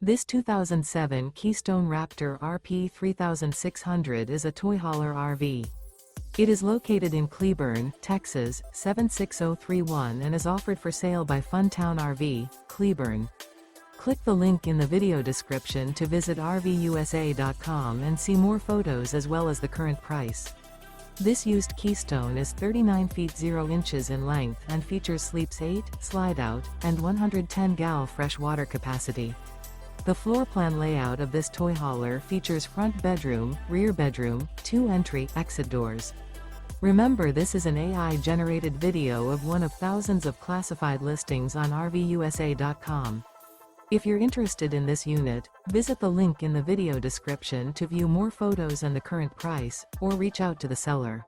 This 2007 Keystone Raptor RP3600 is a toy hauler RV. It is located in Cleburne, Texas, 76031 and is offered for sale by Funtown RV, Cleburne. Click the link in the video description to visit RVUSA.com and see more photos as well as the current price. This used Keystone is 39 feet 0 inches in length and features sleeps 8, Slideout, and 110 gal fresh water capacity. The floor plan layout of this toy hauler features front bedroom, rear bedroom, 2 entry/exit doors. Remember, this is an AI-generated video of one of thousands of classified listings on RVUSA.com. If you're interested in this unit, visit the link in the video description to view more photos and the current price, or reach out to the seller.